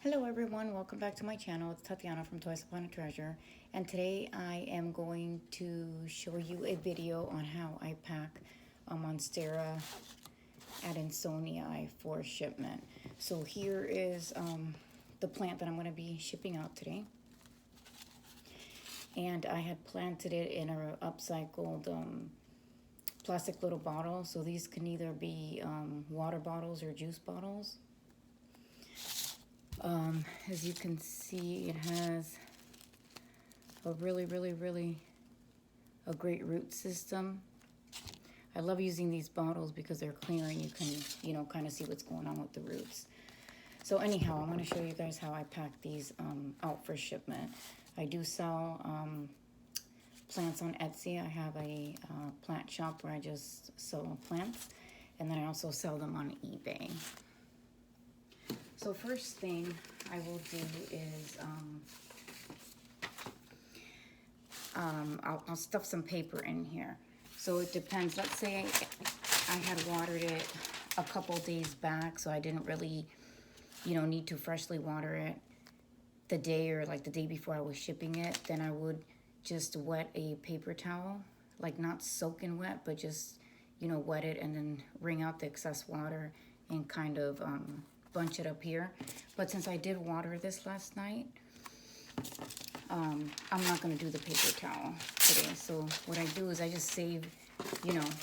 Hello everyone, welcome back to my channel. It's Tatiana from Toys Upon a Treasure, and today I am going to show you a video on how I pack a Monstera Adansonii for shipment. So here is the plant that I'm going to be shipping out today, and I had planted it in an upcycled plastic little bottle. So these can either be water bottles or juice bottles. As you can see, it has a really a great root system. I love using these bottles because they're clear and you can, kind of see what's going on with the roots. So anyhow, I'm going to show you guys how I pack these out for shipment. I do sell plants on Etsy. I have a plant shop where I just sell plants, and then I also sell them on eBay. So first thing I will do is I'll stuff some paper in here. So it depends. Let's say I had watered it a couple days back, so I didn't really, need to freshly water it the day before I was shipping it. Then I would just wet a paper towel, like not soaking wet, but just, wet it and then wring out the excess water and kind of bunch it up here. But since I did water this last night, I'm not going to do the paper towel today. So what I do is I just save,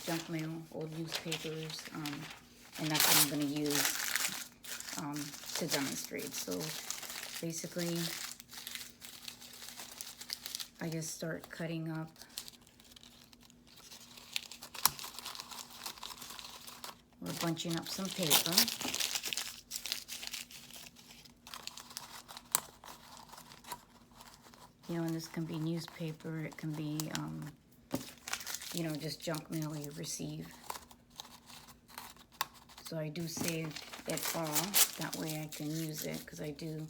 junk mail, old newspapers, and that's what I'm going to use to demonstrate. So basically, I just start cutting up or bunching up some paper. And this can be newspaper, it can be, just junk mail you receive. So I do save it all, that way I can use it, because I do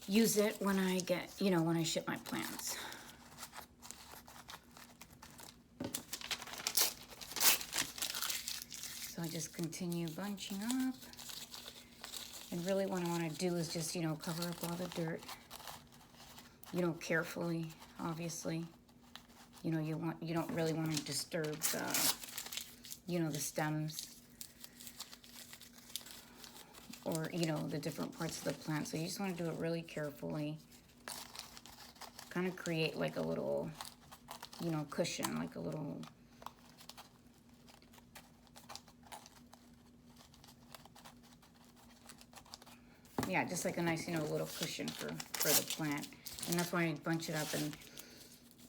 use it when I get, when I ship my plants. So I just continue bunching up. And really what I want to do is just, cover up all the dirt. Carefully, obviously. You don't really want to disturb the, the stems or, the different parts of the plant. So you just want to do it really carefully. Kind of create like a little, cushion, like a little, yeah, just like a nice, little cushion for the plant. And that's why I bunch it up in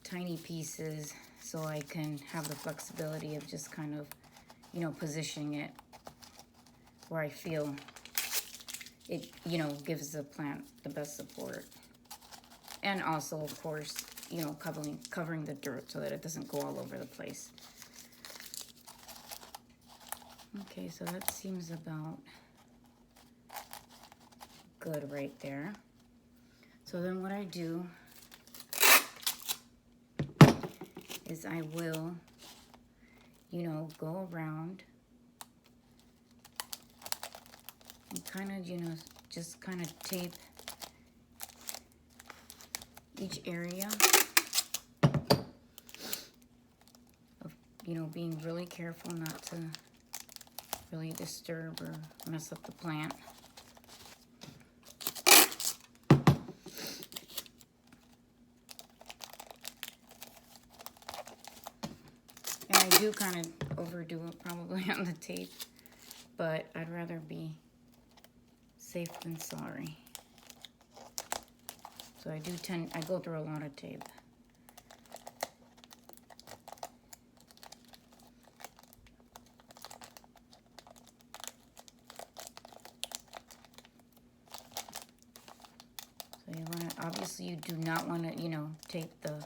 tiny pieces so I can have the flexibility of just kind of, positioning it where I feel it, gives the plant the best support. And also, of course, covering the dirt so that it doesn't go all over the place. Okay, so that seems about good right there. So then what I do is I will, go around and kind of, just kind of tape each area of, being really careful not to really disturb or mess up the plant. I do kind of overdo it probably on the tape, but I'd rather be safe than sorry. So I go through a lot of tape. So you want to, obviously you do not want to, tape the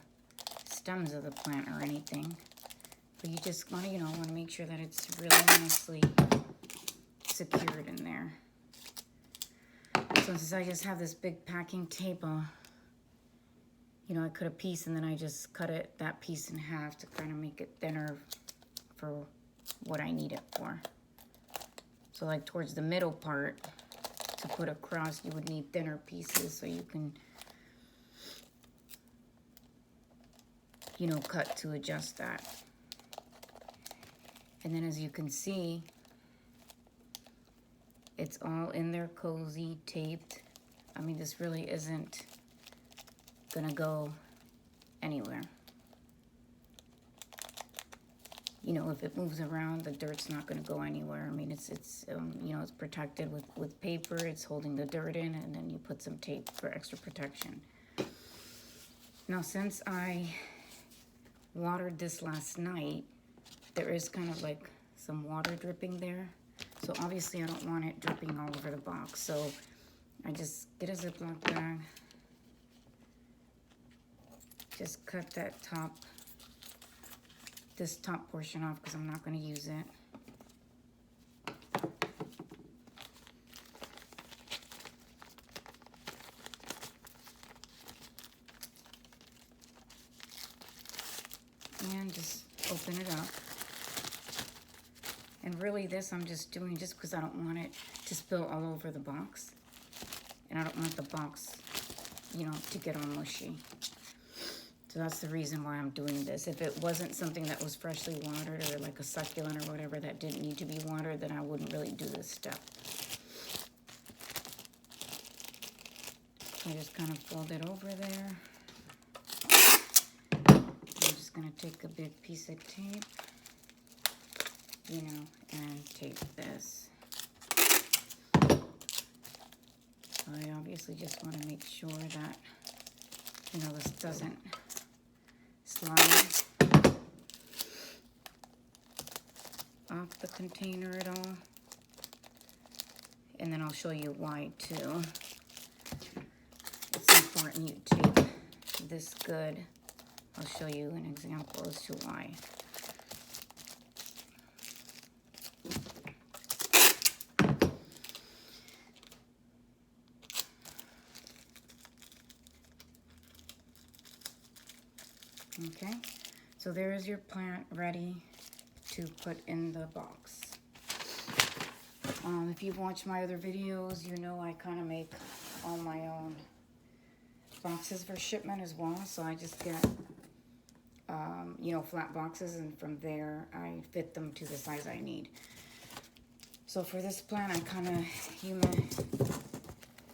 stems of the plant or anything. But you just want to, want to make sure that it's really nicely secured in there. So since I just have this big packing tape, I cut a piece and then I just cut that piece in half to kind of make it thinner for what I need it for. So like towards the middle part, to put across, you would need thinner pieces so you can, you know, cut to adjust that. And then as you can see, it's all in there cozy, taped. I mean, this really isn't gonna go anywhere. You know, if it moves around, the dirt's not gonna go anywhere. I mean, it's you know, it's protected with paper. It's holding the dirt in, and then you put some tape for extra protection. Now, since I watered this last night, there is kind of like some water dripping there. So obviously I don't want it dripping all over the box. So I just get a Ziplock bag, just cut that top, this top portion off because I'm not going to use it. And just open it up. And really this I'm just doing just because I don't want it to spill all over the box. And I don't want the box, you know, to get all mushy. So that's the reason why I'm doing this. If it wasn't something that was freshly watered or like a succulent or whatever that didn't need to be watered, then I wouldn't really do this step. I just kind of fold it over there. I'm just going to take a big piece of tape, you know, and tape this. I obviously just want to make sure that, you know, this doesn't slide off the container at all. And then I'll show you why too. It's important you tape this good. I'll show you an example as to why. Okay, so there is your plant ready to put in the box. If you've watched my other videos, you know I kind of make all my own boxes for shipment as well. So I just get, you know, flat boxes, and from there I fit them to the size I need. So for this plant, I kind of, you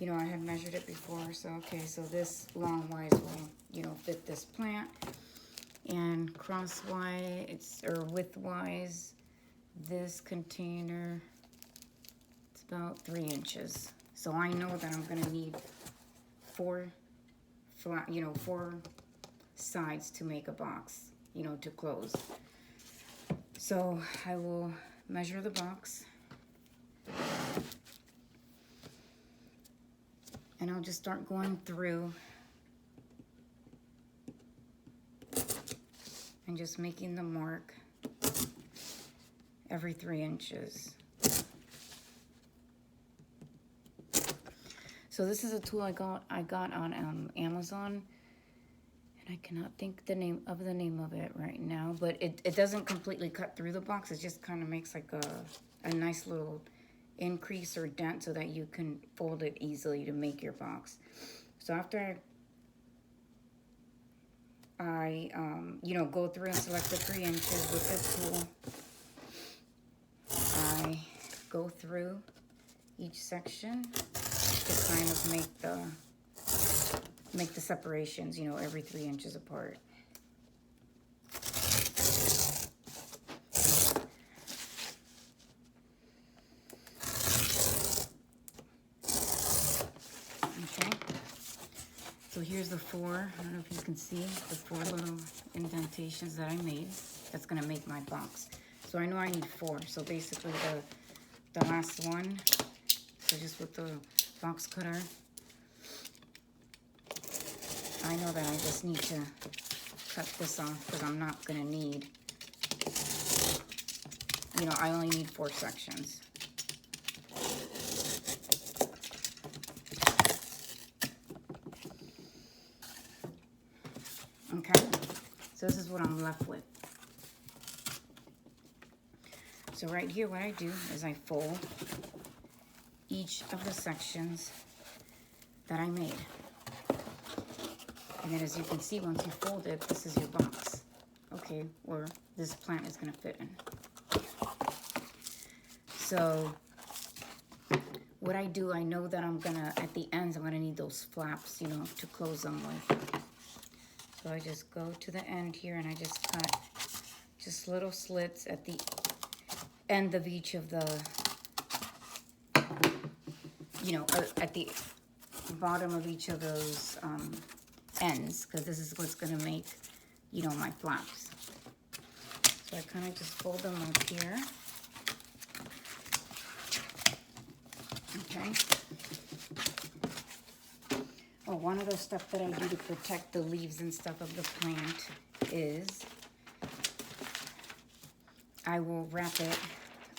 know, I had measured it before. So, okay, so this long-wise will, you know, fit this plant. And crosswise, or widthwise, this container, it's about 3 inches. So I know that I'm gonna need 4 flat, you know, 4 sides to make a box, you know, to close. So I will measure the box. And I'll just start going through and just making the mark every 3 inches. So this is a tool I got on Amazon, and I cannot think the name of it right now, but it doesn't completely cut through the box. It just kind of makes like a nice little increase or dent so that you can fold it easily to make your box. So after I you know, go through and select the 3 inches with the tool, I go through each section to kind of make the separations, you know, every 3 inches apart. Okay. So here's the 4, I don't know if you can see, the 4 little indentations that I made. That's gonna make my box. So I know I need 4. So basically the last one, so just with the box cutter, I know that I just need to cut this off because I'm not gonna need, you know, I only need 4 sections. Okay, so this is what I'm left with. So right here, what I do is I fold each of the sections that I made. And then as you can see, once you fold it, this is your box, okay, where this plant is going to fit in. So what I do, I know that I'm going to, at the ends, I'm going to need those flaps, you know, to close them with. So I just go to the end here and I just cut just little slits at the end of each of the, you know, at the bottom of each of those ends, because this is what's going to make, you know, my flaps. So I kind of just fold them up here. Okay. Oh, one of the stuff that I do to protect the leaves and stuff of the plant is I will wrap it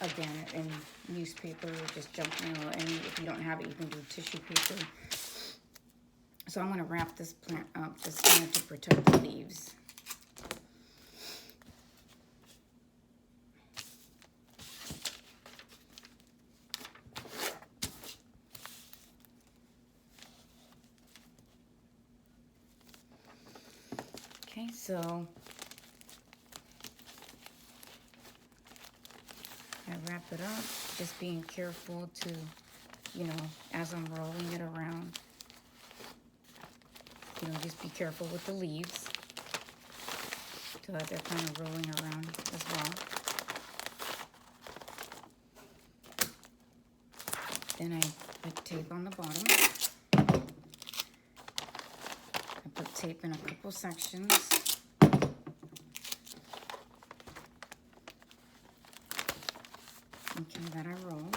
again in newspaper or just junk mail, and if you don't have it, you can do tissue paper. So I'm going to wrap this plant up just kind of to protect the leaves. Okay, so I wrap it up, just being careful to, you know, as I'm rolling it around, you know, just be careful with the leaves so that they're kind of rolling around as well. Then I put tape on the bottom. I put tape in a couple sections. Okay, that I rolled.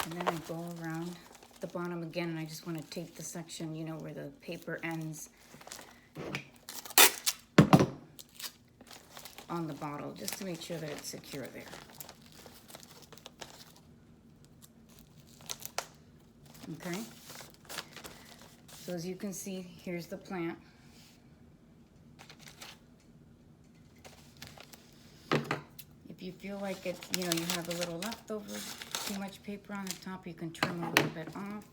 And then I go around the bottom again, and I just want to tape the section, you know, where the paper ends on the bottle, just to make sure that it's secure there. Okay. So as you can see, here's the plant. If you feel like it's, you know, you have a little leftover, too much paper on the top, you can trim a little bit off.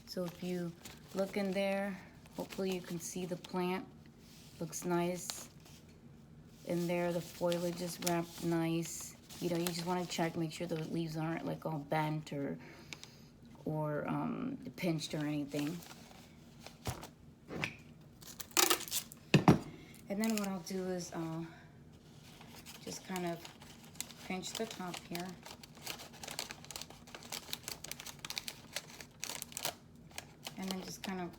So if you look in there, hopefully you can see the plant. Looks nice. In there, the foliage is wrapped nice. You know, you just want to check, make sure the leaves aren't like all bent or pinched or anything. And then what I'll do is just kind of pinch the top here. And then just kind of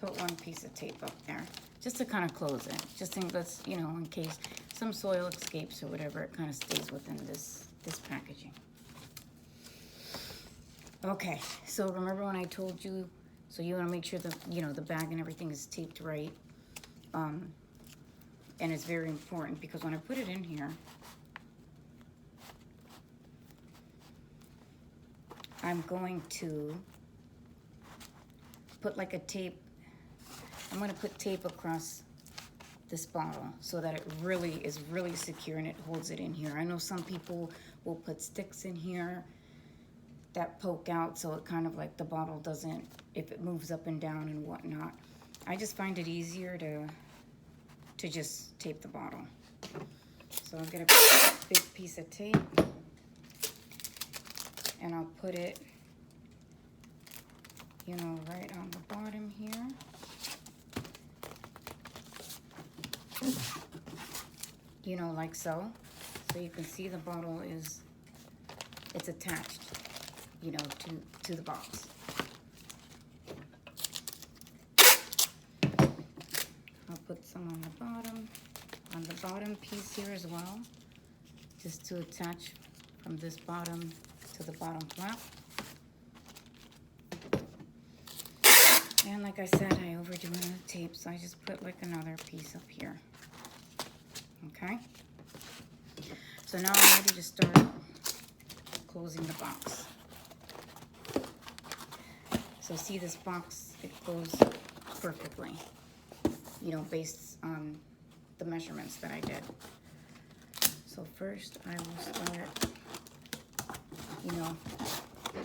put one piece of tape up there, just to kind of close it. Just in case, you know, in case some soil escapes or whatever, it kind of stays within this packaging. Okay, so remember when I told you, so you want to make sure that, you know, the bag and everything is taped right. And it's very important because when I put it in here, I'm going to put like a tape, I'm going to put tape across this bottle so that it really is really secure and it holds it in here. I know some people will put sticks in here that poke out so it kind of like the bottle doesn't, if it moves up and down and whatnot. I just find it easier to just tape the bottle. So I'm gonna put a big piece of tape and I'll put it, you know, right on the bottom here. You know, like so. So you can see the bottle is, it's attached, you know, to the box. I'll put some on the bottom piece here as well, just to attach from this bottom to the bottom flap. And like I said, I overdo it on the tape, so I just put like another piece up here. Okay? So now I'm ready to start closing the box. So see this box, it closed perfectly, you know, based on the measurements that I did. So first I will start, you know,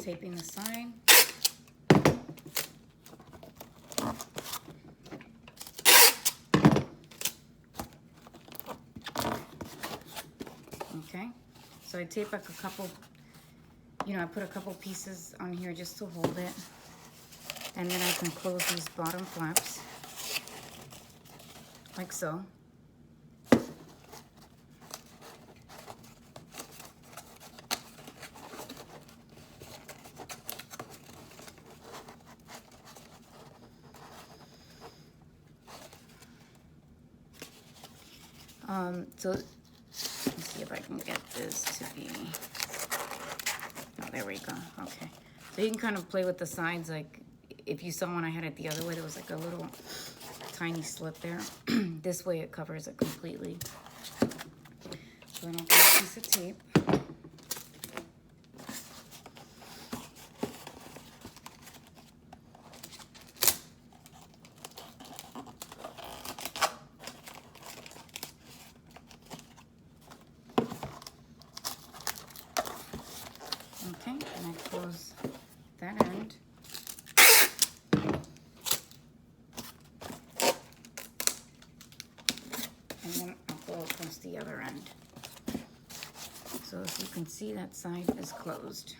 taping the sign. Okay, so I tape like a couple, you know, I put a couple pieces on here just to hold it. And then I can close these bottom flaps, like so. So let's see if I can get this to be, oh, there we go, okay. So you can kind of play with the sides, like if you saw when I had it the other way, there was like a little tiny slit there. This way it covers it completely. So then I'll get a piece of tape. Okay, and I close that end. And then I'll go across the other end. So as you can see, that side is closed.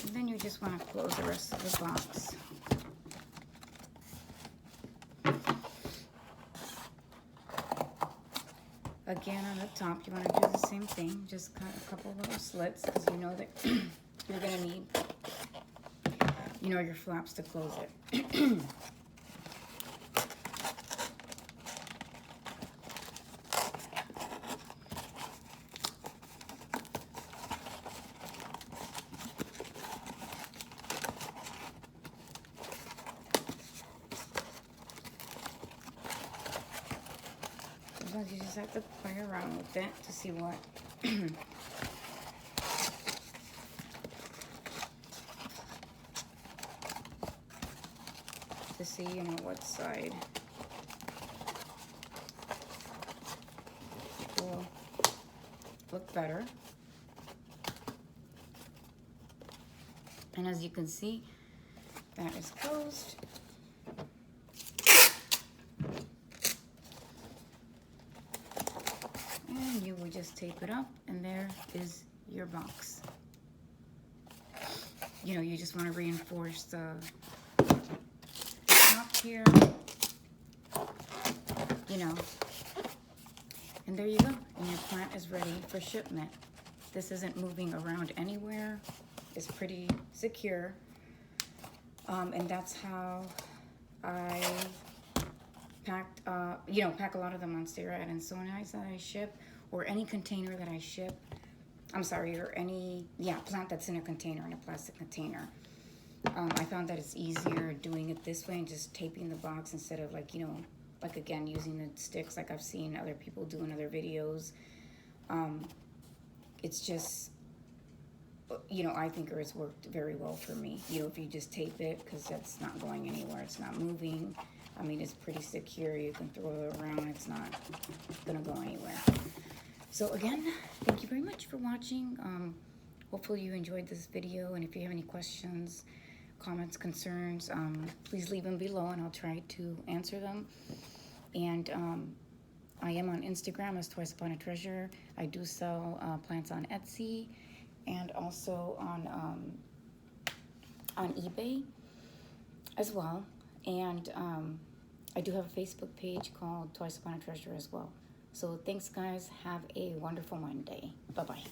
And then you just want to close the rest of the box. Again, on the top, you want to do the same thing. Just cut a couple little slits because you know that you're going to need, you know, your flaps to close it. Sometimes you just have to play around with it to see what to see, you know, what side will look better. And as you can see, that is closed. And you will just tape it up, and there is your box. You know, you just want to reinforce the top here, you know, and there you go. And your plant is ready for shipment. This isn't moving around anywhere. It's pretty secure. And that's how I packed, you know, pack a lot of the Monstera Adansonii that I ship, or any container that I ship. I'm sorry, or any, yeah, plant that's in a container, in a plastic container. I found that it's easier doing it this way and just taping the box instead of, like, you know, like, again, using the sticks like I've seen other people do in other videos. It's just, you know, I think it's worked very well for me. You know, if you just tape it, because that's not going anywhere, it's not moving. I mean, it's pretty secure. You can throw it around. It's not going to go anywhere. So again, thank you very much for watching. Hopefully you enjoyed this video. And if you have any questions, comments, concerns, please leave them below and I'll try to answer them. And I am on Instagram as Twice Upon a Treasure. I do sell plants on Etsy and also on eBay as well. And I do have a Facebook page called Twice Upon a Treasure as well. So thanks, guys. Have a wonderful Monday. Bye-bye.